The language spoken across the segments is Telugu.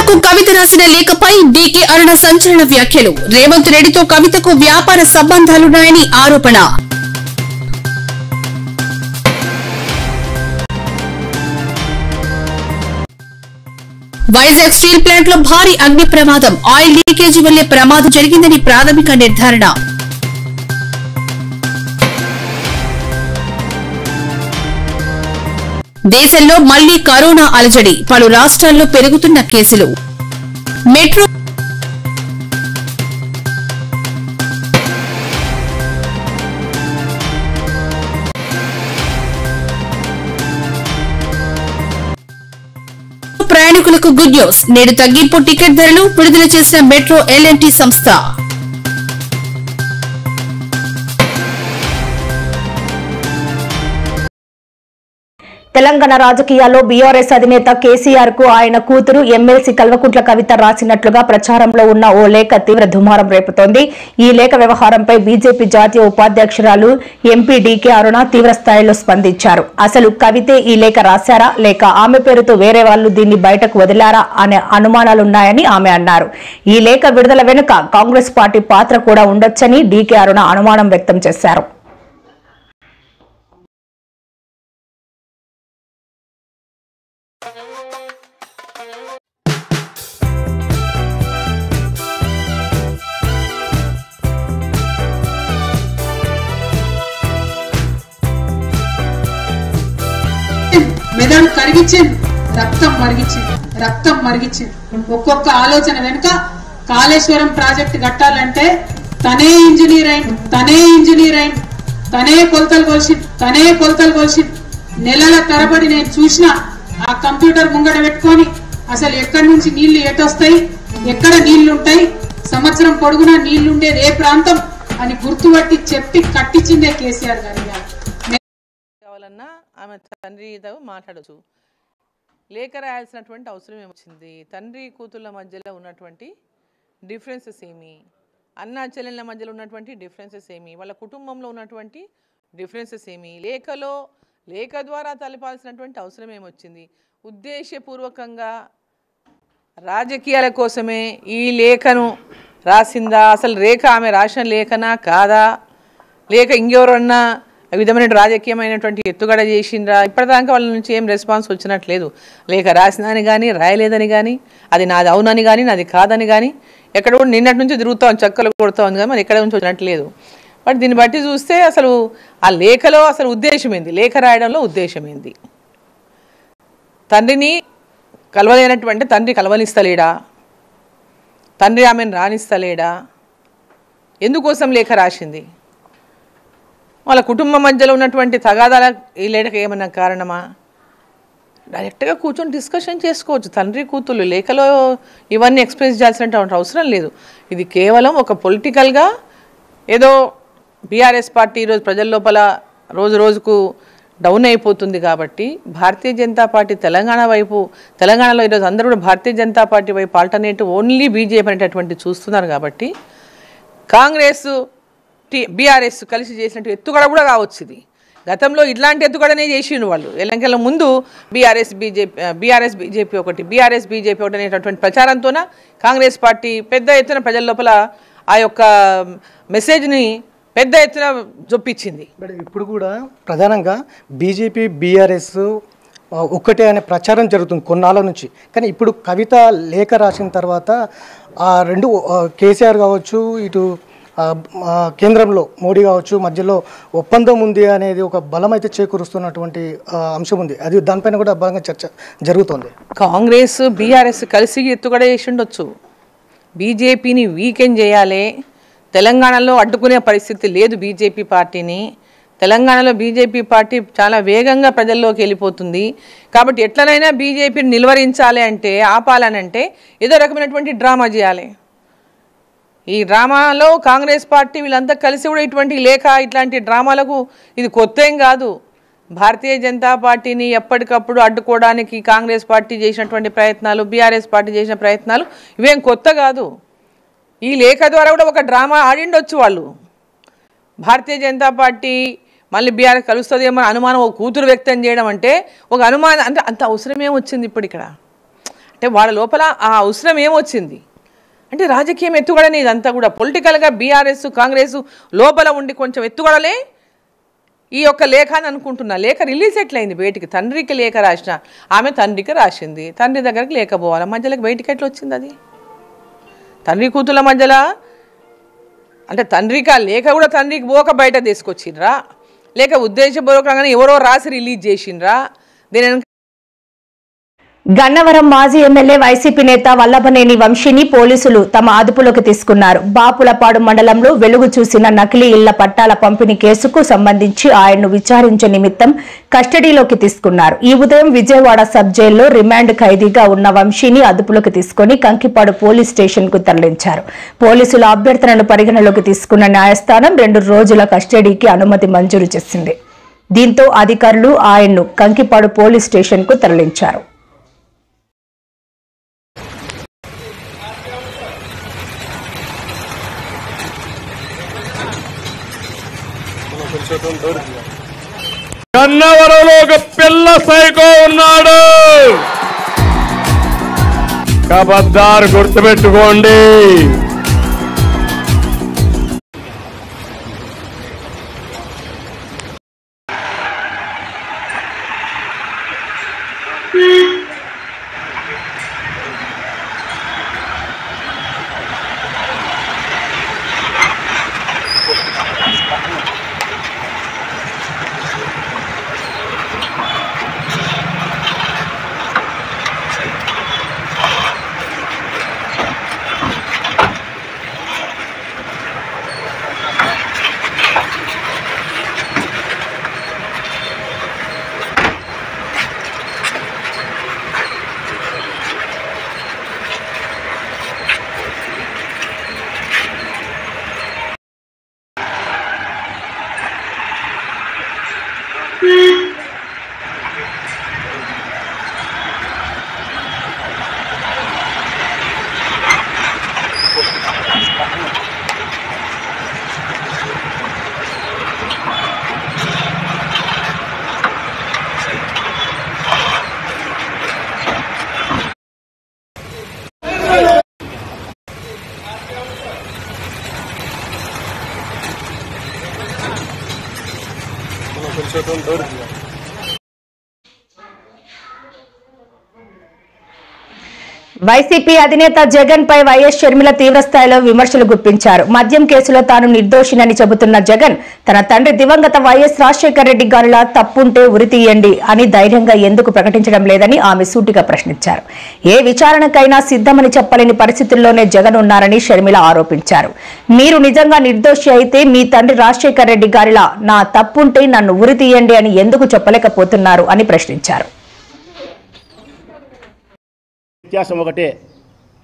కవితకు కవిత రాసిన లేఖపై డీకే అరుణ సంచలన వ్యాఖ్యలు. రేవంత్ రెడ్డితో కవితకు వ్యాపార సంబంధాలున్నాయని ఆరోపణ. వైజాగ్ స్టీల్ ప్లాంట్ లో భారీ అగ్ని ప్రమాదం. ఆయిల్ లీకేజీ వల్లే ప్రమాదం జరిగిందని ప్రాథమిక నిర్ధారణ. దేశంలో మళ్లీ కరోనా అలజడి. పలు రాష్ట్రాల్లో పెరుగుతున్న కేసులు. మెట్రో ప్రయాణికులకు గుడ్ న్యూస్. నేడు తగ్గింపు టికెట్ ధరలు విడుదల చేసిన మెట్రో ఎల్&టీ సంస్థ. తెలంగాణ రాజకీయాల్లో బీఆర్ఎస్ అధినేత కేసీఆర్ కు ఆయన కూతురు ఎమ్మెల్సీ కల్వకుంట్ల కవిత రాసినట్లుగా ప్రచారంలో ఉన్న ఓ లేఖ తీవ్ర దుమారం రేపుతోంది. ఈ లేఖ వ్యవహారంపై బీజేపీ జాతీయ ఉపాధ్యక్షురాలు ఎంపీ డీకే అరుణ తీవ్ర స్థాయిలో స్పందించారు. అసలు కవితే ఈ లేఖ రాశారా లేక ఆమె పేరుతో వేరే వాళ్లు దీన్ని బయటకు వదిలారా అనే అనుమానాలున్నాయని ఆమె అన్నారు. ఈ లేఖ విడుదల వెనుక కాంగ్రెస్ పార్టీ పాత్ర కూడా ఉండొచ్చని డీకే అరుణ అనుమానం వ్యక్తం చేశారు. మెదడు కరిగించింది, రక్తం మరిగించింది. ఒక్కొక్క ఆలోచన వెనుక కాళేశ్వరం ప్రాజెక్టు కట్టాలంటే తనే ఇంజనీర్ అయింది, తనే కొలతలు కొలిసింది. నెలల తరబడి నేను చూసిన ఆ కంప్యూటర్ ముంగడ పెట్టుకొని అసలు ఎక్కడి నుంచి నీళ్లు ఎటొస్తాయి, ఎక్కడ నీళ్లుంటాయి, సంవత్సరం పొడుగునా నీళ్లుండేది ఏ ప్రాంతం అని గుర్తుపట్టి చెప్పి కట్టించిందే కేసీఆర్ గారి. ఆమె తండ్రితో మాట్లాడచ్చు. లేఖ రాయాల్సినటువంటి అవసరం ఏమొచ్చింది? తండ్రి కూతుళ్ళ మధ్యలో ఉన్నటువంటి డిఫరెన్సెస్ ఏమి, అన్నా చెల్లెళ్ళ మధ్యలో ఉన్నటువంటి డిఫరెన్సెస్ ఏమి, వాళ్ళ కుటుంబంలో ఉన్నటువంటి డిఫరెన్సెస్ ఏమి, లేఖ ద్వారా తలపాల్సినటువంటి అవసరం ఏమొచ్చింది? ఉద్దేశపూర్వకంగా రాజకీయాల కోసమే ఈ లేఖను రాసిందా? అసలు లేఖ ఆమె రాసిన లేఖనా కాదా, లేక ఇంకెవరన్నా విధమైన రాజకీయమైనటువంటి ఎత్తుగడ చేసిండ్రా? ఇప్పటిదాకా వాళ్ళ నుంచి ఏం రెస్పాన్స్ వచ్చినట్లేదు. లేక రాసినని కానీ రాయలేదని కానీ, అది నాది అవునని కానీ నాది కాదని కానీ, ఎక్కడ కూడా నిన్నటి నుంచి తిరుగుతాం, చక్కలు కొడుతూ ఉంది కానీ మరి ఎక్కడ నుంచి వచ్చినట్లేదు. బట్ దీన్ని బట్టి చూస్తే అసలు ఆ లేఖలో అసలు ఉద్దేశం ఏంది, లేఖ రాయడంలో ఉద్దేశం ఏంది? తండ్రిని కలవలేనటువంటి తండ్రి కలవనిస్తలేడా, తండ్రి ఆమెను రాణిస్తలేడా, ఎందుకోసం లేఖ రాసింది? వాళ్ళ కుటుంబం మధ్యలో ఉన్నటువంటి తగాదాల ఈ లేఖకి ఏమన్నా కారణమా? డైరెక్ట్గా కూర్చొని డిస్కషన్ చేసుకోవచ్చు. తండ్రి కూతుళ్ళు లేఖలో ఇవన్నీ ఎక్స్ప్రెస్ చేయాల్సిన అవసరం లేదు. ఇది కేవలం ఒక పొలిటికల్గా ఏదో బీఆర్ఎస్ పార్టీ ఈరోజు ప్రజల లోపల రోజు రోజుకు డౌన్ అయిపోతుంది కాబట్టి భారతీయ జనతా పార్టీ తెలంగాణలో ఈరోజు అందరూ కూడా భారతీయ జనతా పార్టీ వైపు ఆల్టర్నేటివ్ ఓన్లీ బీజేపీ అనేటటువంటి చూస్తున్నారు కాబట్టి కాంగ్రెస్ బీఆర్ఎస్ కలిసి చేసినట్టు ఎత్తుగడ కూడా కావచ్చు. ఇది గతంలో ఇట్లాంటి ఎత్తుగడనే చేసిండు వాళ్ళు. ఎన్నికల ముందు బీఆర్ఎస్ బీజేపీ ఒకటి అనేటటువంటి ప్రచారంతోన కాంగ్రెస్ పార్టీ పెద్ద ఎత్తున ప్రజల లోపల ఆ యొక్క మెసేజ్ని పెద్ద ఎత్తున జొప్పించింది. బట్ ఇప్పుడు కూడా ప్రధానంగా బీజేపీ బీఆర్ఎస్ ఒక్కటే అనే ప్రచారం జరుగుతుంది కొన్నాళ్ళ నుంచి. కానీ ఇప్పుడు కవిత లేఖ రాసిన తర్వాత ఆ రెండు కేసీఆర్ కావచ్చు, ఇటు కేంద్రంలో మోడీ కావచ్చు, మధ్యలో ఒప్పందం ఉంది అనేది ఒక బలం అయితే చేకూరుస్తున్నటువంటి అంశం ఉంది. అది దానిపైన కూడా బలంగా చర్చ జరుగుతోంది. కాంగ్రెస్ బీఆర్ఎస్ కలిసి ఎత్తుగడ చేసి ఉండొచ్చు. బీజేపీని వీకెండ్ చేయాలి, తెలంగాణలో అడ్డుకునే పరిస్థితి లేదు బీజేపీ పార్టీని. తెలంగాణలో బీజేపీ పార్టీ చాలా వేగంగా ప్రజల్లోకి వెళ్ళిపోతుంది కాబట్టి ఎట్లనైనా బీజేపీని నిలువరించాలి అంటే, ఆపాలనంటే ఏదో రకమైనటువంటి డ్రామా చేయాలి. ఈ డ్రామాలో కాంగ్రెస్ పార్టీ వీళ్ళంతా కలిసి కూడా ఇట్లాంటి డ్రామాలకు ఇది కొత్త ఏం కాదు. భారతీయ జనతా పార్టీని ఎప్పటికప్పుడు అడ్డుకోవడానికి కాంగ్రెస్ పార్టీ చేసినటువంటి ప్రయత్నాలు, బీఆర్ఎస్ పార్టీ చేసిన ప్రయత్నాలు ఇవేం కొత్త కాదు. ఈ లేఖ ద్వారా కూడా ఒక డ్రామా ఆడిండొచ్చు వాళ్ళు. భారతీయ జనతా పార్టీ మళ్ళీ బీఆర్ఎస్ కలుస్తుందేమో అనుమానం ఒక కూతురు వ్యక్తం చేయడం అంటే ఒక అనుమానం అంటే అంత అవసరమే వచ్చింది ఇప్పుడు ఇక్కడ. అంటే వాళ్ళ లోపల ఆ అవసరం ఏమొచ్చింది అంటే రాజకీయం ఎత్తుగడని ఇదంతా కూడా పొలిటికల్గా బీఆర్ఎస్ కాంగ్రెస్ లోపల ఉండి కొంచెం ఎత్తుగడలే ఈ యొక్క లేఖ అని అనుకుంటున్నా. లేఖ రిలీజ్ ఎట్లయింది బయటికి? తండ్రికి లేఖ రాసిన ఆమె తండ్రికి రాసింది, తండ్రి దగ్గరికి లేఖ పోవాలి, మధ్యలోకి బయటికి ఎట్లా వచ్చింది అది? తండ్రి కూతుల మధ్యలో అంటే తండ్రికి ఆ లేఖ కూడా తండ్రికి పోక బయట తీసుకొచ్చిండ్రా, లేక ఉద్దేశపూర్వకంగానే ఎవరో రాసి రిలీజ్ చేసిండ్రా? దీని గన్నవరం మాజీ ఎమ్మెల్యే వైసీపీ నేత వల్లభనేని వంశీని పోలీసులు తమ అదుపులోకి తీసుకున్నారు. బాపులపాడు మండలంలో వెలుగు చూసిన నకిలీ ఇళ్ల పట్టాల పంపిణీ కేసుకు సంబంధించి ఆయన్ను విచారించే నిమిత్తం కస్టడీలోకి తీసుకున్నారు. ఈ ఉదయం విజయవాడ సబ్ జైల్లో రిమాండ్ ఖైదీగా ఉన్న వంశీని అదుపులోకి తీసుకుని కంకిపాడు పోలీస్ స్టేషన్ కు తరలించారు. పోలీసుల అభ్యర్థనను పరిగణలోకి తీసుకున్న న్యాయస్థానం 2 రోజుల కస్టడీకి అనుమతి మంజూరు చేసింది. దీంతో అధికారులు ఆయన్ను కంకిపాడు పోలీస్ స్టేషన్ కు తరలించారు. గన్నవరంలో ఒక పిల్ల సైకో ఉన్నాడు. కబద్దారు గుర్తుపెట్టుకోండి. వైసీపీ అధినేత జగన్ పై వైఎస్ షర్మిల తీవ్రస్థాయిలో విమర్శలు గుప్పించారు. మద్యం కేసులో తాను నిర్దోషినని చెబుతున్న జగన్ తన తండ్రి దివంగత వైఎస్ రాజశేఖర రెడ్డి గారిలా తప్పుంటే ఉరితీయండి అని ధైర్యంగా ఎందుకు ప్రకటించడం లేదని ఆమె సూటిగా ప్రశ్నించారు. ఏ విచారణకైనా సిద్ధమని చెప్పలేని పరిస్థితుల్లోనే జగన్ ఉన్నారని షర్మిల ఆరోపించారు. మీరు నిజంగా నిర్దోషి అయితే మీ తండ్రి రాజశేఖర రెడ్డి గారిలా నా తప్పుంటే నన్ను ఉరితీయండి అని ఎందుకు చెప్పలేకపోతున్నారు అని ప్రశ్నించారు. వ్యత్యాసం ఒకటే,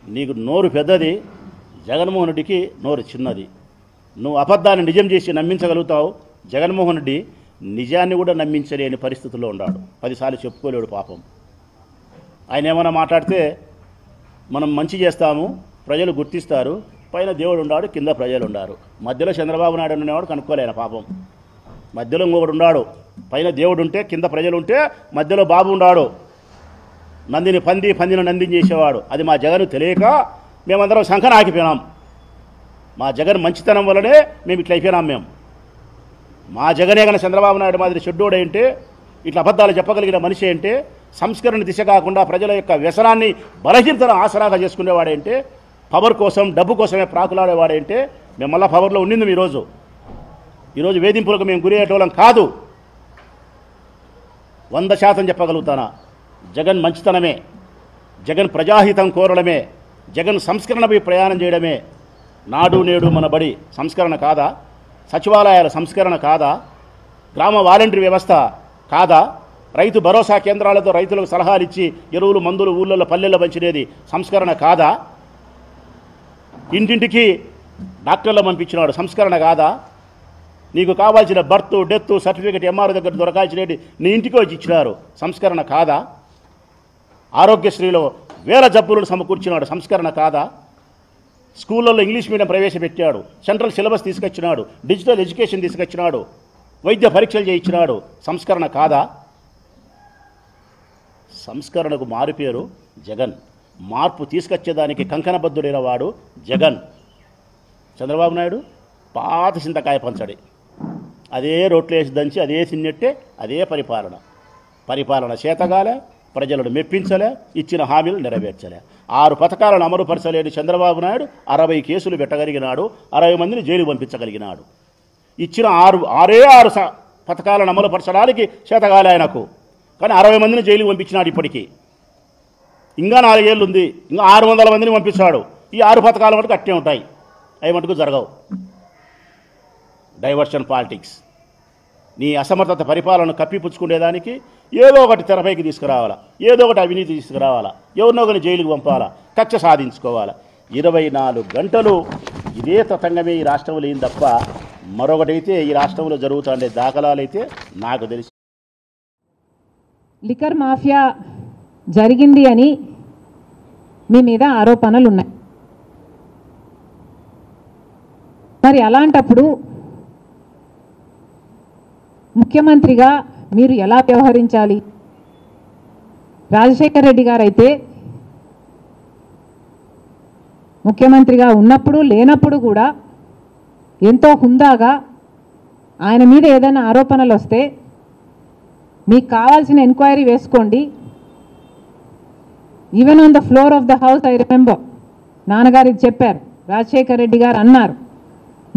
నీకు నోరు పెద్దది, జగన్మోహన్ రెడ్డికి నోరు చిన్నది. నువ్వు అబద్ధాన్ని నిజం చేసి నమ్మించగలుగుతావు, జగన్మోహన్ రెడ్డి నిజాన్ని కూడా నమ్మించలేని పరిస్థితుల్లో ఉన్నాడు. 10 సార్లు చెప్పుకోలేడు పాపం. ఆయన ఏమైనా మాట్లాడితే మనం మంచి చేస్తాము, ప్రజలు గుర్తిస్తారు, పైన దేవుడు ఉన్నాడు, కింద ప్రజలు ఉన్నారు. మధ్యలో చంద్రబాబు నాయుడు ఉండేవాడు కనుక్కోలేను పాపం. మధ్యలో ఇంకొకడు ఉన్నాడు, పైన దేవుడు ఉంటే కింద ప్రజలు ఉంటే మధ్యలో బాబు ఉన్నాడు. నందిని పందిని నందిని చేసేవాడు. అది మా జగన్ తెలియక మేమందరం శంఖన ఆగిపోయినాం. మా జగన్ మంచితనం వల్లనే మేము ఇట్లా అయిపోయినాం. మా జగనే కన్నా చంద్రబాబు నాయుడు మాదిరి చెడ్డోడు ఏంటి, ఇట్లా అబద్ధాలు చెప్పగలిగిన మనిషి ఏంటి, సంస్కరణ దిశ కాకుండా ప్రజల యొక్క వ్యసనాన్ని బలహీనతను ఆసరాగా చేసుకునేవాడేంటి, పవర్ కోసం డబ్బు కోసమే ప్రాకులాడేవాడేంటి. మేము మళ్ళీ పవర్లో ఉండింది ఈరోజు వేధింపులకు మేము గురి అయ్యేటోళ్ళం కాదు. 100% చెప్పగలుగుతానా, జగన్ మంచితనమే, జగన్ ప్రజాహితం కోరడమే, జగన్ సంస్కరణపై ప్రయాణం చేయడమే. నాడు నేడు మన బడి సంస్కరణ కాదా? సచివాలయాల సంస్కరణ కాదా? గ్రామ వాలంటరీ వ్యవస్థ కాదా? రైతు భరోసా కేంద్రాలతో రైతులకు సలహాలు ఇచ్చి ఎరువులు మందులు ఊళ్ళల్లో పల్లెల్లో పంచినేది సంస్కరణ కాదా? ఇంటింటికి డాక్టర్లు పంపించినాడు సంస్కరణ కాదా? నీకు కావాల్సిన బర్త్ డెత్ సర్టిఫికేట్ ఎంఆర్ఓ దగ్గర దొరకాల్సినవి నీ ఇంటికి వచ్చి ఇచ్చినారు సంస్కరణ కాదా? ఆరోగ్యశ్రీలో 1000 జబ్బులను సమకూర్చినాడు సంస్కరణ కాదా? స్కూళ్ళల్లో ఇంగ్లీష్ మీడియం ప్రవేశపెట్టాడు, సెంట్రల్ సిలబస్ తీసుకొచ్చినాడు, డిజిటల్ ఎడ్యుకేషన్ తీసుకొచ్చినాడు, వైద్య పరీక్షలు చేయించినాడు సంస్కరణ కాదా? సంస్కరణకు మారుపేరు జగన్. మార్పు తీసుకొచ్చేదానికి కంకణబద్ధుడైన వాడు జగన్. చంద్రబాబు నాయుడు పాత చింతకాయ పంచడి, అదే రోట్లు వేసి దంచి అదే తిన్నట్టే అదే పరిపాలన చేతగాలే, ప్రజలను మెప్పించలే, ఇచ్చిన హామీలు నెరవేర్చలే. 6 పథకాలను అమలుపరచలేని చంద్రబాబు నాయుడు 60 కేసులు పెట్టగలిగినాడు, 60 మందిని జైలు పంపించగలిగినాడు. ఇచ్చిన 6 పథకాలను అమలుపరచడానికి చేతగాలే ఆయనకు, కానీ 60 మందిని జైలు పంపించినాడు. ఇప్పటికీ ఇంకా 4 ఏళ్ళు ఉంది, ఇంకా 600 మందిని పంపించాడు. ఈ 6 పథకాల మటుకు అట్టే ఉంటాయి, అవి మటుకు జరగవు. డైవర్షన్ పాలిటిక్స్, నీ అసమర్థత పరిపాలనను కప్పిపుచ్చుకునేదానికి ఏదో ఒకటి తెరపైకి తీసుకురావాలా, ఏదో ఒకటి అవినీతి తీసుకురావాలా, ఎవరినో ఒకరిని జైలుకు పంపాలా, కక్ష సాధించుకోవాలా. 24 గంటలు ఇదే తతంగమే ఈ రాష్ట్రంలో ఏం తప్ప మరొకటైతే ఈ రాష్ట్రంలో జరుగుతుండే దాఖలాలైతే నాకు తెలిసి. లిక్కర్ మాఫియా జరిగింది అని మీ మీద ఆరోపణలు ఉన్నాయి. మరి అలాంటప్పుడు ముఖ్యమంత్రిగా మీరు ఎలా వ్యవహరించాలి? రాజశేఖర్ రెడ్డి గారు అయితే ముఖ్యమంత్రిగా ఉన్నప్పుడు లేనప్పుడు కూడా ఎంతో హుందాగా ఆయన మీద ఏదైనా ఆరోపణలు వస్తే మీకు కావాల్సిన ఎంక్వైరీ వేసుకోండి. Even on the floor of the house I remember నాన్నగారికి చెప్పారు, రాజశేఖర్ రెడ్డి గారు అన్నారు,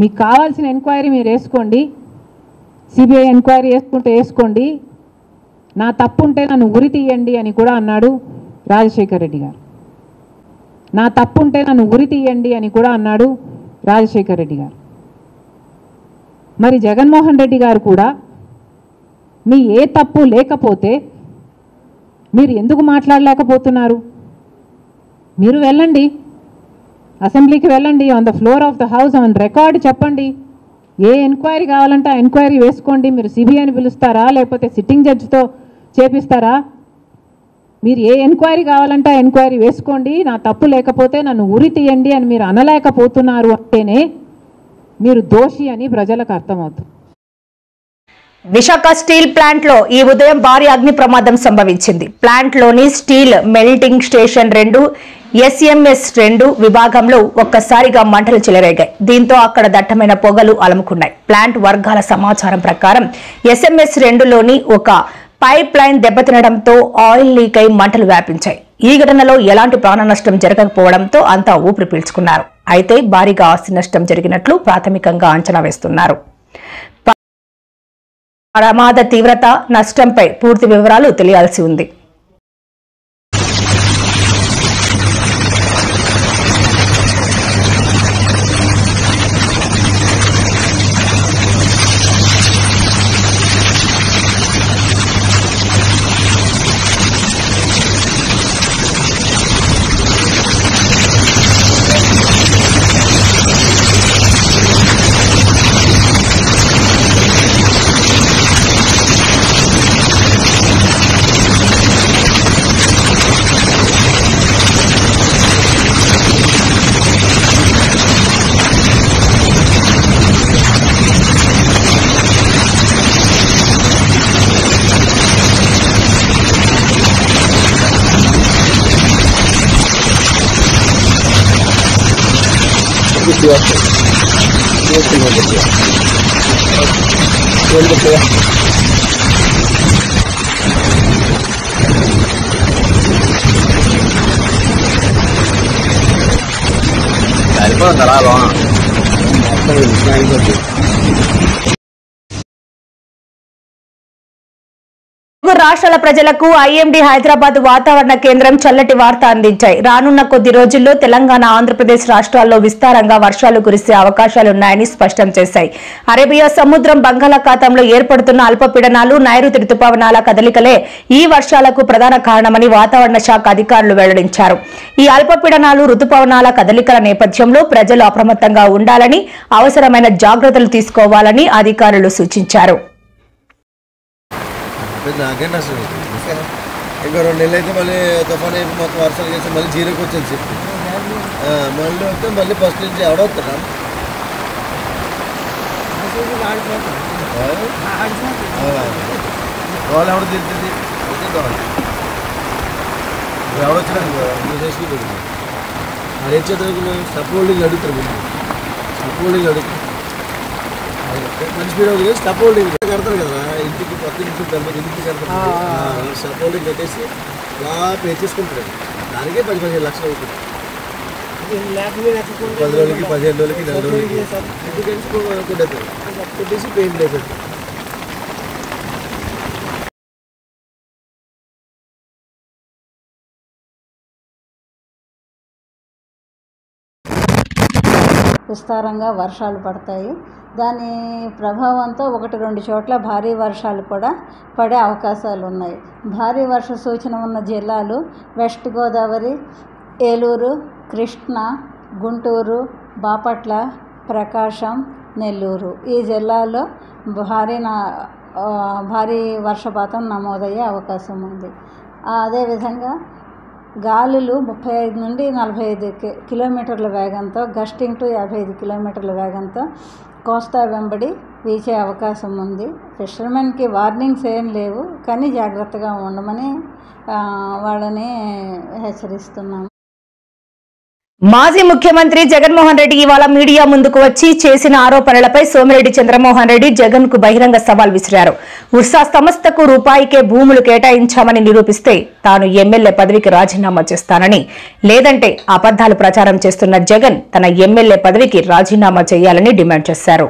మీకు కావాల్సిన ఎంక్వైరీ మీరు వేసుకోండి, సిబిఐ ఎంక్వైరీ వేసుకోండి, నా తప్పు ఉంటే నన్ను ఉరి తీయండి అని కూడా అన్నాడు రాజశేఖర్ రెడ్డి గారు. నా తప్పు ఉంటే నన్ను ఉరి తీయండి అని కూడా అన్నాడు రాజశేఖర్ రెడ్డి గారు. మరి జగన్మోహన్ రెడ్డి గారు కూడా మీ ఏ తప్పు లేకపోతే మీరు ఎందుకు మాట్లాడలేకపోతున్నారు? మీరు వెళ్ళండి, అసెంబ్లీకి వెళ్ళండి, on the floor of the house on record చెప్పండి, ఏ ఎంక్వైరీ కావాలంటే ఆ ఎంక్వైరీ వేసుకోండి. మీరు సిబిఐని పిలుస్తారా లేకపోతే సిట్టింగ్ జడ్జితో చేపిస్తారా? మీరు ఏ ఎంక్వైరీ కావాలంటే ఆ ఎంక్వైరీ వేసుకోండి, నా తప్పు లేకపోతే నన్ను ఉరి తీయండి అని మీరు అనలేకపోతున్నారు అంటేనే మీరు దోషి అని ప్రజలకు అర్థమవుతుంది. విశాఖ స్టీల్ ప్లాంట్ లో ఈ ఉదయం భారీ అగ్ని ప్రమాదం సంభవించింది. ప్లాంట్ లోని స్టీల్ మెల్టింగ్ స్టేషన్ 2, SMS 2 విభాగంలో ఒక్కసారిగా మంటలు చెలరేగాయి. దీంతో అక్కడ దట్టమైన పొగలు అలముకున్నాయి. ప్లాంట్ వర్గాల సమాచారం ప్రకారం SMS 2లోని ఒక పైప్ లైన్ దెబ్బతినడంతో ఆయిల్ లీక్ అయి మంటలు వ్యాపించాయి. ఈ ఘటనలో ఎలాంటి ప్రాణ నష్టం జరగకపోవడంతో అంతా ఊపిరి పీల్చుకున్నారు. అయితే భారీగా ఆస్తి నష్టం జరిగినట్లు ప్రాథమికంగా అంచనా వేస్తున్నారు. ప్రమాద తీవ్రత, నష్టంపై పూర్తి వివరాలు తెలియాల్సి ఉంది. రాష్ట్రాల ప్రజలకు ఐఎండీ హైదరాబాద్ వాతావరణ కేంద్రం చల్లటి వార్త అందించాయి. రానున్న కొద్ది రోజుల్లో తెలంగాణ, ఆంధ్రప్రదేశ్ రాష్ట్రాల్లో విస్తారంగా వర్షాలు కురిసే అవకాశాలున్నాయని స్పష్టం చేశాయి. అరేబియా సముద్రం, బంగాళాఖాతంలో ఏర్పడుతున్న అల్పపీడనాలు, నైరుతి రుతుపవనాల కదలికలే ఈ వర్షాలకు ప్రధాన కారణమని వాతావరణ శాఖ అధికారులు వెల్లడించారు. ఈ అల్పపీడనాలు, రుతుపవనాల కదలికల నేపథ్యంలో ప్రజలు అప్రమత్తంగా ఉండాలని, అవసరమైన జాగ్రత్తలు తీసుకోవాలని అధికారులు సూచించారు. నాకేంటి అసలు ఇంకా 2 నెలలు అయితే మళ్ళీ తుఫాన్ అయిపోయి మొత్తం వర్షాలు చేసి మళ్ళీ జీరోకి వచ్చేది చెప్పి మళ్ళీ వస్తే మళ్ళీ ఫస్ట్ నుంచి ఎవడవుతారా వాళ్ళు ఎవడ తిరుగుతుంది ఎవడొచ్చినా చేసుకుంటాడు అది ఏం చేస్తారు స్టప్ హోల్డింగ్ అడుగుతారు స్టప్ హోల్డింగ్ అడుగుతారు మంచి స్పీడ్ స్టప్ హోల్డింగ్ కడతారు కదా ఇంటికి పక్క ఇంటికి కడతారు స్టప్ హోల్డింగ్ కట్టేసి బాగా పే చేసుకుంటారు దానికే 10-15 లక్షలు అవుతుంది 10 రోజులకి 15 రోజులకి 4 రోజులకి ఇంటికి కొట్టేసి పెయింట్ వేసేది. విస్తారంగా వర్షాలు పడతాయి. దాని ప్రభావంతో 1-2 చోట్ల భారీ వర్షాలు కూడా పడే అవకాశాలు ఉన్నాయి. భారీ వర్ష సూచన ఉన్న జిల్లాలు వెస్ట్ గోదావరి, ఏలూరు, కృష్ణా, గుంటూరు, బాపట్ల, ప్రకాశం, నెల్లూరు. ఈ జిల్లాల్లో భారీ వర్షపాతం నమోదయ్యే అవకాశం ఉంది. అదేవిధంగా గాలులు 35 నుండి 45 కిలోమీటర్ల వేగంతో, గస్టింగ్ టు 55 కిలోమీటర్ల వేగంతో కోస్తా వెంబడి వీచే అవకాశం ఉంది. ఫిషర్మెన్కి వార్నింగ్స్ ఏం లేవు, కానీ జాగ్రత్తగా ఉండమని వాళ్ళని హెచ్చరిస్తున్నాము. మాజీ ముఖ్యమంత్రి జగన్మోహన్ రెడ్డి ఇవాళ మీడియా ముందుకు వచ్చి చేసిన ఆరోపణలపై సోమిరెడ్డి చంద్రమోహన్ రెడ్డి జగన్ కు బహిరంగ సవాల్ విసిరారు. ఉర్సా సంస్థకు రూపాయికే భూములు కేటాయించామని నిరూపిస్తే తాను ఎమ్మెల్యే పదవికి రాజీనామా చేస్తానని, లేదంటే అబద్దాలు ప్రచారం చేస్తున్న జగన్ తన ఎమ్మెల్యే పదవికి రాజీనామా చేయాలని డిమాండ్ చేశారు.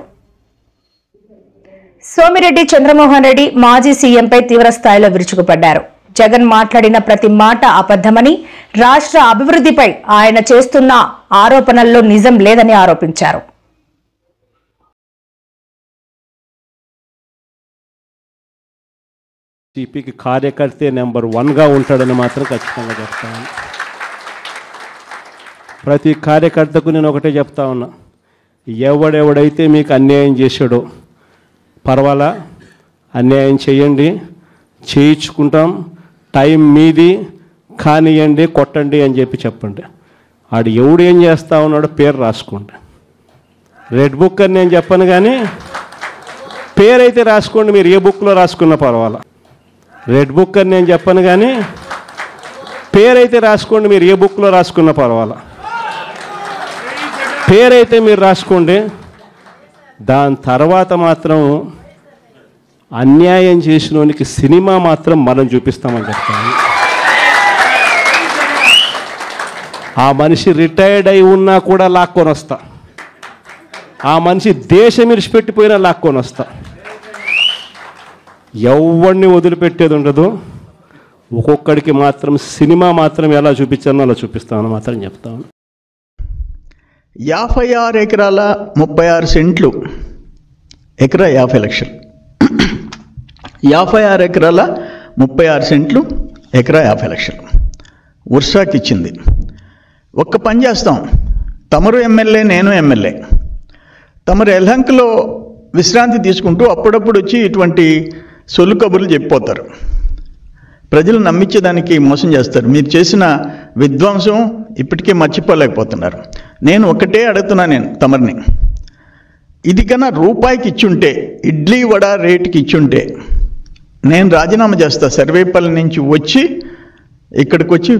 సోమిరెడ్డి చంద్రమోహన్ రెడ్డి మాజీ సీఎంపై తీవ్ర స్థాయిలో విరుచుకుపడ్డారు. జగన్ మాట్లాడిన ప్రతి మాట అబద్దమని, రాష్ట్ర అభివృద్ధిపై ఆయన చేస్తున్న ఆరోపణల్లో నిజం లేదని ఆరోపించారు. టీపీకి కార్యకర్తే నెంబర్ 1గా ఉంటాడని మాత్రం ఖచ్చితంగా చెప్తాను. ప్రతి కార్యకర్తకు నేను ఒకటే చెప్తా ఉన్నా, ఎవడెవడైతే మీకు అన్యాయం చేశాడో పర్వాలా, అన్యాయం చేయండి, చేయించుకుంటాం, టైం మీది, కానియండి, కొట్టండి అని చెప్పండి. ఆడు ఎవడు ఏం చేస్తా ఉన్నాడో పేరు రాసుకోండి. రెడ్ బుక్ అని నేను చెప్పను, కానీ పేరైతే రాసుకోండి. మీరు ఏ బుక్లో రాసుకున్నా పర్వాలా. రెడ్ బుక్ అని నేను చెప్పను, కానీ పేరైతే రాసుకోండి. మీరు ఏ బుక్లో రాసుకున్నా పర్వాలా. పేరైతే మీరు రాసుకోండి. దాని తర్వాత మాత్రం అన్యాయం చేసినోనికి సినిమా మాత్రం మనం చూపిస్తామని చెప్తాను. ఆ మనిషి రిటైర్డ్ అయి ఉన్నా కూడా లాక్కొని వస్తా. ఆ మనిషి దేశం విడిచిపెట్టిపోయినా లాక్కొని వస్తా. ఎవరిని వదిలిపెట్టేది ఉండదు. ఒక్కొక్కడికి మాత్రం సినిమా మాత్రం ఎలా చూపించానో అలా చూపిస్తామని మాత్రం చెప్తాను. 56 ఎకరాల 36 సెంట్లు, ఎకరా 50 లక్షలు. 56 ఎకరాల 36 సెంట్లు, ఎకరా 50 లక్షలు ఉర్సాకి ఇచ్చింది. ఒక్క పని చేస్తాం, తమరు ఎమ్మెల్యే, నేను ఎమ్మెల్యే. తమరు ఎల్హంక్లో విశ్రాంతి తీసుకుంటూ అప్పుడప్పుడు వచ్చి ఇటువంటి సొల్లు కబుర్లు చెప్పిపోతారు. ప్రజలు నమ్మించేదానికి మోసం చేస్తారు. మీరు చేసిన విధ్వంసం ఇప్పటికే మర్చిపోలేకపోతున్నారు. నేను ఒకటే అడుగుతున్నా, నేను తమరిని, ఇది కన్నా రూపాయికి ఇచ్చుంటే, ఇడ్లీ వడ రేటుకి ఇచ్చుంటే నేను రాజీనామా చేస్తా. సర్వేపల్లి నుంచి వచ్చి ఇక్కడికి వచ్చి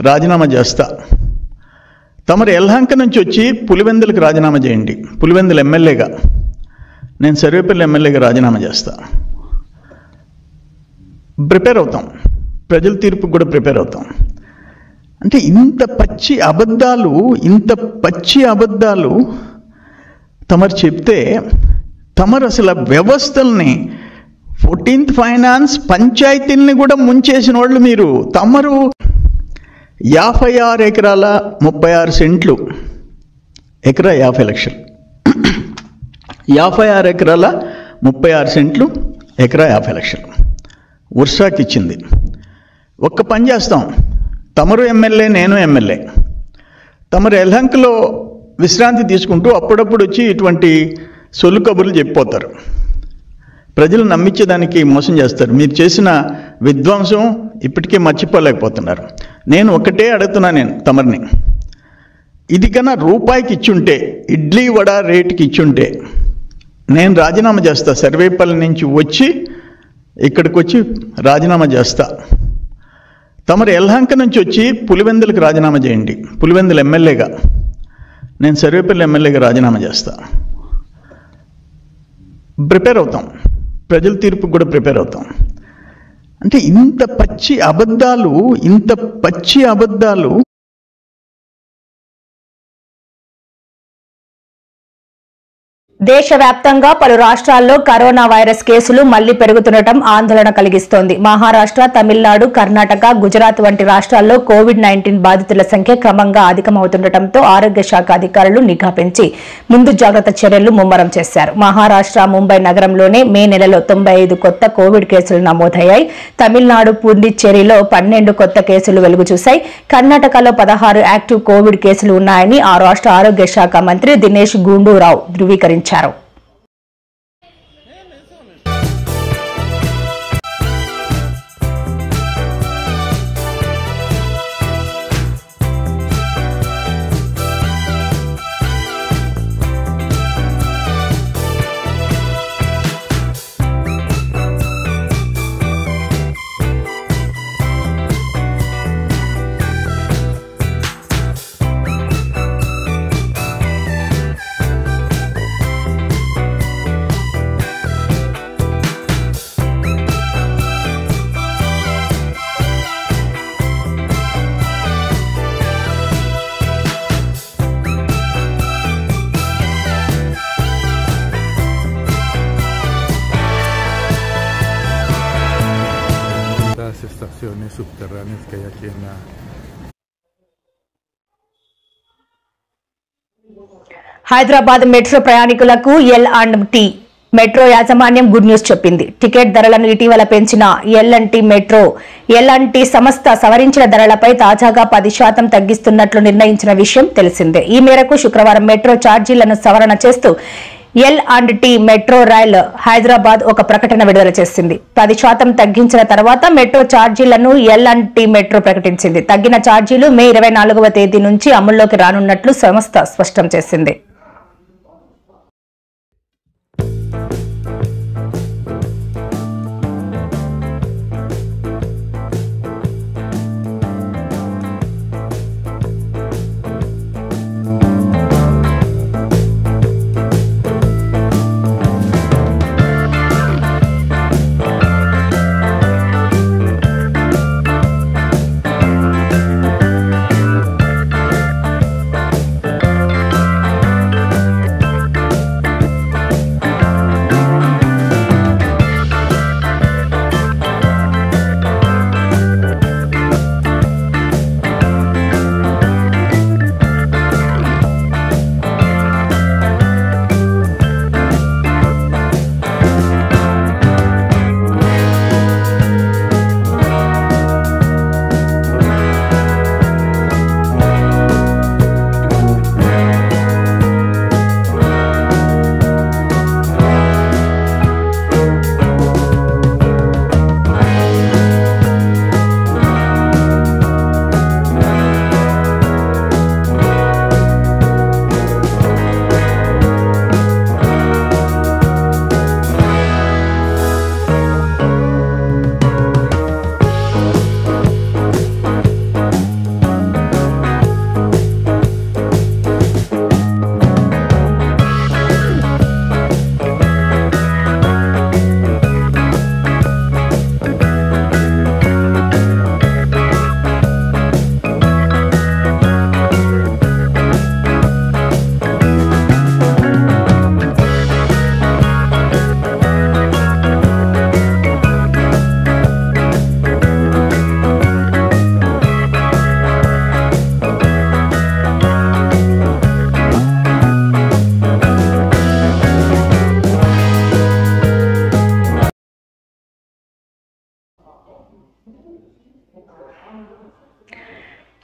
రాజీనామా చేస్తా. తమరు ఎల్హంక నుంచి వచ్చి పులివెందులకు రాజీనామా చేయండి. పులివెందుల ఎమ్మెల్యేగా, నేను సర్వేపల్లి ఎమ్మెల్యేగా రాజీనామా చేస్తా. ప్రిపేర్ అవుతాం, ప్రజల తీర్పుకు కూడా ప్రిపేర్ అవుతాం. అంటే ఇంత పచ్చి అబద్ధాలు తమరు చెప్తే, తమరు అసలు వ్యవస్థల్ని 14th ఫైనాన్స్ పంచాయతీల్ని కూడా ముంచేసిన వాళ్ళు మీరు. తమరు 56 ఎకరాల 36 సెంట్లు, ఎకరా 50 లక్షలు. 56 ఎకరాల 36 సెంట్లు, ఎకరా 50 లక్షలు ఉర్సాకి ఇచ్చింది. ఒక్క పని చేస్తాం, తమరు ఎమ్మెల్యే, నేను ఎమ్మెల్యే. తమరు ఎల్హంక్లో విశ్రాంతి తీసుకుంటూ అప్పుడప్పుడు వచ్చి ఇటువంటి సొల్లు కబుర్లు చెప్పిపోతారు. ప్రజలు నమ్మించేదానికి మోసం చేస్తారు. మీరు చేసిన విధ్వంసం ఇప్పటికే మర్చిపోలేకపోతున్నారు. నేను ఒకటే అడుగుతున్నా, నేను తమరిని, ఇది కన్నా రూపాయికి ఇచ్చుంటే, ఇడ్లీ వడ రేటుకి ఇచ్చుంటే నేను రాజీనామా చేస్తా. సర్వేపల్లి నుంచి వచ్చి ఇక్కడికి వచ్చి రాజీనామా చేస్తా. తమరు యలహంక నుంచి వచ్చి పులివెందులకు రాజీనామా చేయండి. పులివెందులు ఎమ్మెల్యేగా, నేను సర్వేపల్లి ఎమ్మెల్యేగా రాజీనామా చేస్తా. ప్రిపేర్ అవుతాం, ప్రజల తీర్పుకు కూడా ప్రిపేర్ అవుతాం. అంటే ఇంత పచ్చి అబద్ధాలు దేశవ్యాప్తంగా పలు రాష్ట్రాల్లో కరోనా వైరస్ కేసులు మళ్లీ పెరుగుతుండటం ఆందోళన కలిగిస్తోంది. మహారాష్ట్ర, తమిళనాడు, కర్ణాటక, గుజరాత్ వంటి రాష్ట్రాల్లో కోవిడ్-19 బాధితుల సంఖ్య క్రమంగా అధికమవుతుండటంతో ఆరోగ్య శాఖ అధికారులు నిఘా పెంచి ముందు జాగ్రత్త చర్యలు ముమ్మరం చేశారు. మహారాష్ట్ర, ముంబై నగరంలోనే మే నెలలో 95 కొత్త కోవిడ్ కేసులు నమోదయ్యాయి. తమిళనాడు, పుదుచ్చేరిలో 12 కొత్త కేసులు వెలుగు చూశాయి. కర్ణాటకలో 16 యాక్టివ్ కోవిడ్ కేసులు ఉన్నాయని ఆ రాష్ట్ర ఆరోగ్య శాఖ మంత్రి దినేష్ గుండూరావు ధృవీకరించారు. Estaciones subterráneas que hay aquí en la... Hyderabad metro ప్రయాణికులకు L&T మెట్రో యాజమాన్యం గుడ్ న్యూస్ చెప్పింది. టికెట్ ధరలను ఇటీవల పెంచిన L&T సంస్థ సవరించిన ధరలపై తాజాగా 10% తగ్గిస్తున్నట్లు నిర్ణయించిన విషయం తెలిసిందే. ఈ మేరకు శుక్రవారం మెట్రో ఛార్జీలను సవరణ చేస్తూ L&T మెట్రో రైల్ హైదరాబాద్ ఒక ప్రకటన విడుదల చేసింది. 10% తగ్గించిన తర్వాత మెట్రో ఛార్జీలను L&T మెట్రో ప్రకటించింది. తగ్గిన ఛార్జీలు మే 24వ తేదీ నుంచి అమల్లోకి రానున్నట్లు సంస్థ స్పష్టం చేసింది.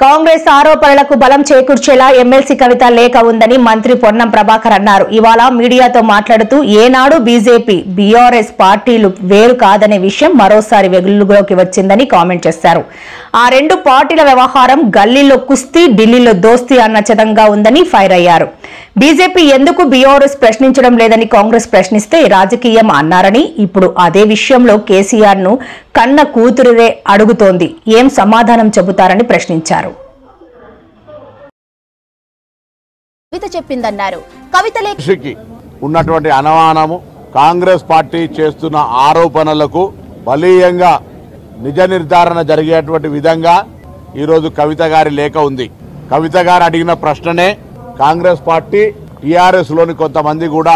కాంగ్రెస్ ఆరోపణలకు బలం చేకూర్చేలా ఎమ్మెల్సీ కవిత లేఖ ఉందని మంత్రి పొన్నం ప్రభాకర్ అన్నారు. ఇవాళ మీడియాతో మాట్లాడుతూ ఏనాడు బీజేపీ బీఆర్ఎస్ పార్టీలు వేరు కాదనే విషయం మరోసారి వెలుగులోకి వచ్చిందని కామెంట్ చేశారు. ఆ రెండు పార్టీల వ్యవహారం గల్లీలో కుస్తీ, ఢిల్లీలో దోస్తీ అన్న చదంగా ఉందని ఫైర్ అయ్యారు. బీజేపీ ఎందుకు బీఆర్ఎస్ ప్రశ్నించడం లేదని కాంగ్రెస్ ప్రశ్నిస్తే రాజకీయం అన్నారని, ఇప్పుడు అదే విషయంలో కేసీఆర్ ను కన్న కూతురుదే అడుగుతోంది, ఏం సమాధానం చెబుతారని ప్రశ్నించారు. కవిత చెప్పిందన్నారు. కవిత లేఖకి ఉన్నటువంటి అనుమానము, కాంగ్రెస్ పార్టీ చేస్తున్న ఆరోపణలకు బలీయంగా నిజ నిర్ధారణ జరిగేటువంటి విధంగా ఈరోజు కవిత గారి లేఖ ఉంది. కవిత గారు అడిగిన ప్రశ్ననే కాంగ్రెస్ పార్టీ, టీఆర్ఎస్ లోని కొంతమంది కూడా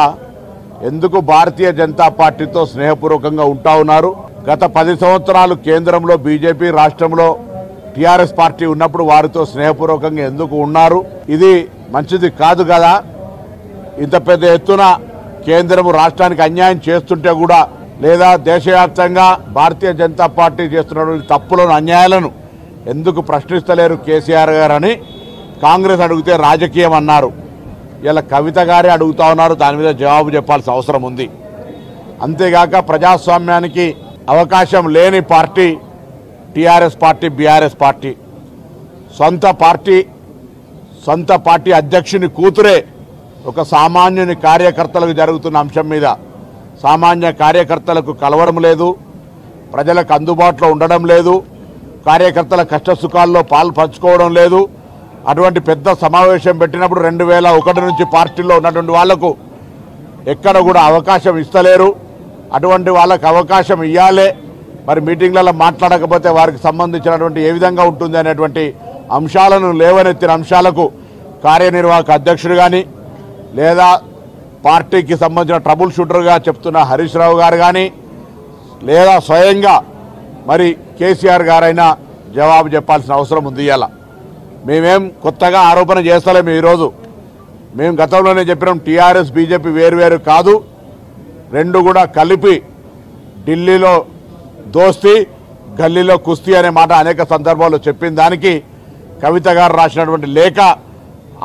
ఎందుకు భారతీయ జనతా పార్టీతో స్నేహపూర్వకంగా ఉంటా ఉన్నారు, గత 10 సంవత్సరాలు కేంద్రంలో బీజేపీ, రాష్ట్రంలో టీఆర్ఎస్ పార్టీ ఉన్నప్పుడు వారితో స్నేహపూర్వకంగా ఎందుకు ఉన్నారు, ఇది మంచిది కాదు కదా, ఇంత పెద్ద ఎత్తున కేంద్రము రాష్ట్రానికి అన్యాయం చేస్తుంటే కూడా, లేదా దేశవ్యాప్తంగా భారతీయ జనతా పార్టీ చేస్తున్నటువంటి తప్పులను, అన్యాయాలను ఎందుకు ప్రశ్నిస్తలేరు కేసీఆర్ గారు అని కాంగ్రెస్ అడిగితే రాజకీయం అన్నారు. ఇలా కవిత గారే అడుగుతా ఉన్నారు, దాని మీద జవాబు చెప్పాల్సిన అవసరం ఉంది. అంతేగాక ప్రజాస్వామ్యానికి అవకాశం లేని party TRS party, BRS party. సొంత పార్టీ అధ్యక్షుని కూతురే ఒక సామాన్యుని కార్యకర్తలకు జరుగుతున్న అంశం మీద సామాన్య కార్యకర్తలకు కలవడం లేదు, ప్రజలకు అందుబాటులో ఉండడం లేదు, కార్యకర్తల కష్టసుఖాల్లో పాలు పంచుకోవడం లేదు. అటువంటి పెద్ద సమావేశం పెట్టినప్పుడు 2001 నుంచి పార్టీలో ఉన్నటువంటి వాళ్లకు ఎక్కడ కూడా అవకాశం ఇస్తలేరు. అటువంటి వాళ్ళకు అవకాశం ఇవ్వాలే, మరి మీటింగ్లలో మాట్లాడకపోతే వారికి సంబంధించినటువంటి ఏ విధంగా ఉంటుంది అనేటువంటి అంశాలను లేవనెత్తిన అంశాలకు కార్యనిర్వాహక అధ్యక్షుడు కానీ, లేదా పార్టీకి సంబంధించిన ట్రబుల్ షూటర్గా చెప్తున్న హరీష్ రావు గారు కానీ, లేదా స్వయంగా మరి కేసీఆర్ గారైనా జవాబు చెప్పాల్సిన అవసరం ఉంది. ఇవాళ మేమేం కొత్తగా ఆరోపణ చేస్తలేము. ఈరోజు మేము గతంలోనే చెప్పినాం, టీఆర్ఎస్ బీజేపీ వేరువేరు కాదు, రెండు కూడా కలిపి ఢిల్లీలో దోస్తీ, గల్లీలో కుస్తీ అనే మాట అనేక సందర్భాల్లో చెప్పిన దానికి కవిత గారు రాసినటువంటి లేఖ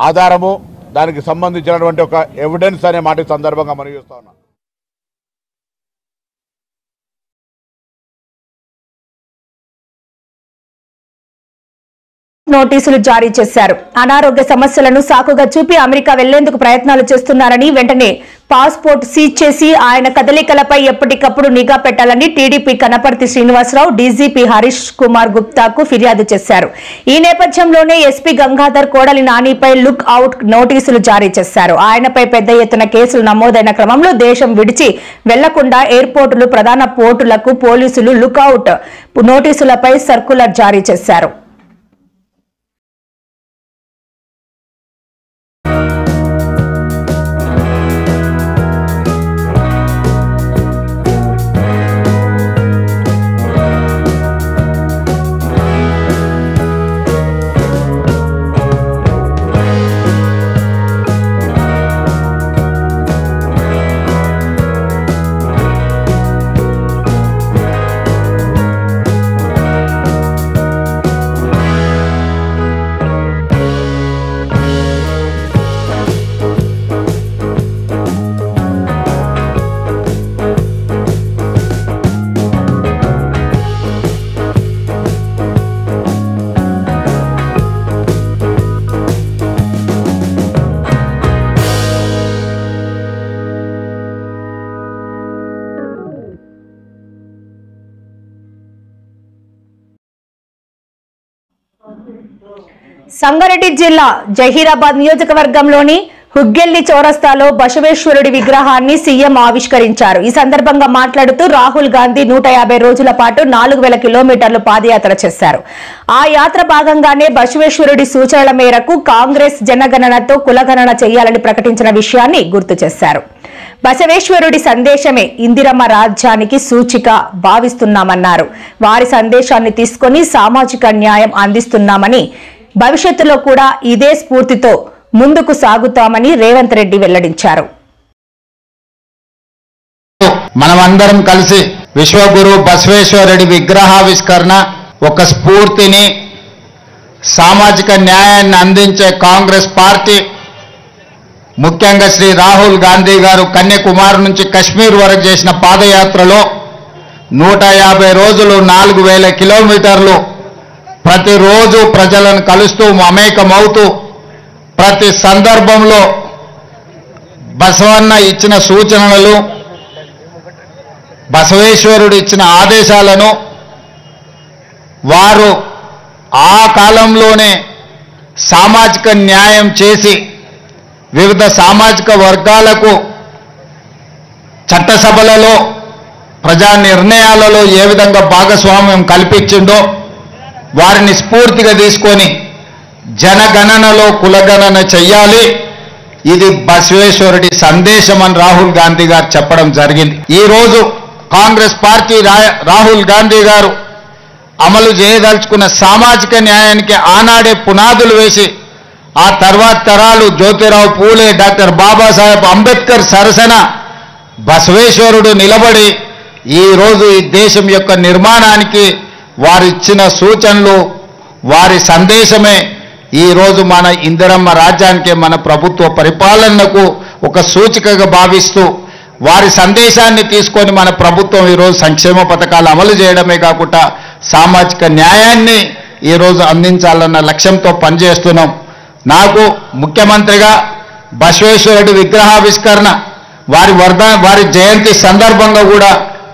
ఆధారము, దానికి సంబంధించినటువంటి ఒక ఎవిడెన్స్ అనే మాట సందర్భంగా మనం చూస్తా ఉన్నాం. నోటీసులు జారీ చేశారు. అనారోగ్య సమస్యలను సాకుగా చూపి అమెరికా వెళ్లేందుకు ప్రయత్నాలు చేస్తున్నారని, వెంటనే పాస్పోర్ట్ సీజ్ చేసి ఆయన కదలికలపై ఎప్పటికప్పుడు నిఘా పెట్టాలని టీడీపీ కనపర్తి శ్రీనివాసరావు డీజీపీ హరీష్ కుమార్ గుప్తాకు ఫిర్యాదు చేశారు. ఈ నేపథ్యంలోనే ఎస్పీ గంగాధర్ కోడలి నానిపై లుక్ అవుట్ నోటీసులు జారీ చేశారు. ఆయనపై పెద్ద ఎత్తున కేసులు నమోదైన క్రమంలో దేశం విడిచి వెళ్లకుండా ఎయిర్పోర్టులు, ప్రధాన పోర్టులకు పోలీసులు లుక్ అవుట్ నోటీసులపై సర్కులర్ జారీ చేశారు. సంగారెడ్డి జిల్లా జహీరాబాద్ నియోజకవర్గంలోని హుగ్గెల్లి చౌరస్తాలో బసవేశ్వరుడి విగ్రహాన్ని సీఎం ఆవిష్కరించారు. ఈ సందర్భంగా మాట్లాడుతూ రాహుల్ గాంధీ 150 రోజుల పాటు 4000 కిలోమీటర్లు పాదయాత్ర చేశారు. ఆ యాత్ర భాగంగానే బసవేశ్వరుడి సూచనల మేరకు కాంగ్రెస్ జనగణనతో కులగణన చేయాలని ప్రకటించిన విషయాన్ని గుర్తు చేశారు. బసవేశ్వరుడి సందేశమే ఇందిరమ్మ రాజ్యానికి సూచిక భావిస్తున్నామన్నారు. వారి సందేశాన్ని తీసుకొని సామాజిక న్యాయం అందిస్తున్నామని, భవిష్యత్తులో కూడా ఇదే స్ఫూర్తితో ముందుకు సాగుతామని రేవంత్ రెడ్డి వెల్లడించారు. మనమందరం కలిసి విశ్వగురు బసవేశ్వరుడి విగ్రహావిష్కరణ ఒక స్ఫూర్తిని, సామాజిక న్యాయాన్ని అందించే కాంగ్రెస్ పార్టీ, ముఖ్యంగా శ్రీ రాహుల్ గాంధీ గారు కన్యాకుమారి నుంచి కశ్మీర్ వరకు చేసిన పాదయాత్రలో 150 రోజులు 4000 కిలోమీటర్లు ప్రతిరోజు ప్రజలను కలుస్తూ మమేకమవుతూ ప్రతి సందర్భంలో బసవన్న ఇచ్చిన సూచనలు, బసవేశ్వరుడు ఇచ్చిన ఆదేశాలను వారు ఆ కాలంలోనే సామాజిక న్యాయం చేసి వివిధ సామాజిక వర్గాలకు చట్టసభలలో ప్రజా నిర్ణయాలలో ఏ విధంగా భాగస్వామ్యం కల్పించిండో వారిని స్ఫూర్తిగా తీసుకొని జనగణనలో కులగణన చెయ్యాలి, ఇది బసవేశ్వరుడి సందేశం అని రాహుల్ గాంధీ గారు చెప్పడం జరిగింది. ఈరోజు కాంగ్రెస్ పార్టీ రాహుల్ గాంధీ గారు అమలు చేయదలుచుకున్న సామాజిక న్యాయానికి ఆనాడే పునాదులు వేసి ఆ తర్వాత తరాలు జ్యోతిరావు పూలే, డాక్టర్ బాబాసాహెబ్ అంబేద్కర్ సరసన బసవేశ్వరుడు నిలబడి ఈరోజు ఈ దేశం యొక్క నిర్మాణానికి వారిచ్చిన సూచనలు, వారి సందేశమే ఈరోజు మన ఇందిరమ్మ రాజ్యానికి, మన ప్రభుత్వ పరిపాలనకు ఒక సూచికగా భావిస్తూ వారి సందేశాన్ని తీసుకొని మన ప్రభుత్వం ఈరోజు సంక్షేమ పథకాలు అమలు చేయడమే కాకుండా సామాజిక న్యాయాన్ని ఈరోజు అందించాలన్న లక్ష్యంతో పనిచేస్తున్నాం. నాకు ముఖ్యమంత్రిగా బసవేశ్వరుడి విగ్రహావిష్కరణ వారి జయంతి సందర్భంగా కూడా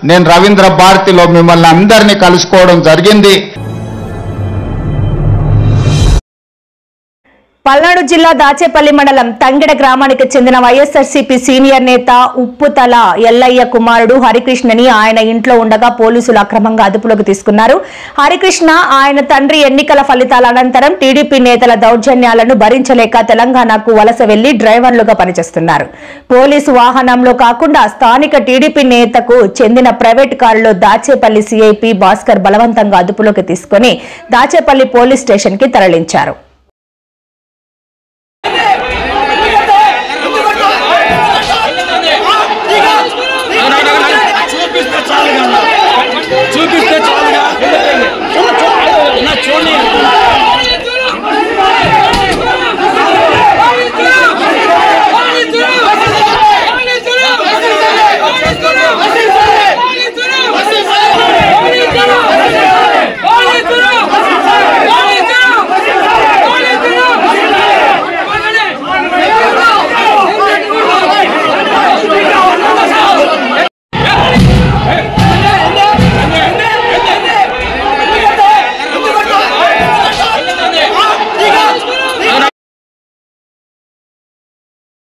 నేను రవీంద్ర భారతిలో మిమ్మల్ని అందరినీ కలుసుకోవడం జరిగింది. పల్నాడు జిల్లా దాచేపల్లి మండలం తంగెడ గ్రామానికి చెందిన వైఎస్ఆర్సీపీ సీనియర్ నేత ఉప్పుతల ఎల్లయ్య కుమారుడు హరికృష్ణని ఆయన ఇంట్లో ఉండగా పోలీసులు అక్రమంగా అదుపులోకి తీసుకున్నారు. హరికృష్ణ ఆయన తండ్రి ఎన్నికల ఫలితాల అనంతరం టీడీపీ నేతల దౌర్జన్యాలను భరించలేక తెలంగాణకు వలస వెళ్లి డ్రైవర్లుగా పనిచేస్తున్నారు. పోలీసు వాహనంలో కాకుండా స్థానిక టీడీపీ నేతకు చెందిన ప్రైవేట్ కారులో దాచేపల్లి సీఐపీ భాస్కర్ బలవంతంగా అదుపులోకి తీసుకుని దాచేపల్లి పోలీస్ స్టేషన్ కి తరలించారు. చూపిస్తే చాలుగా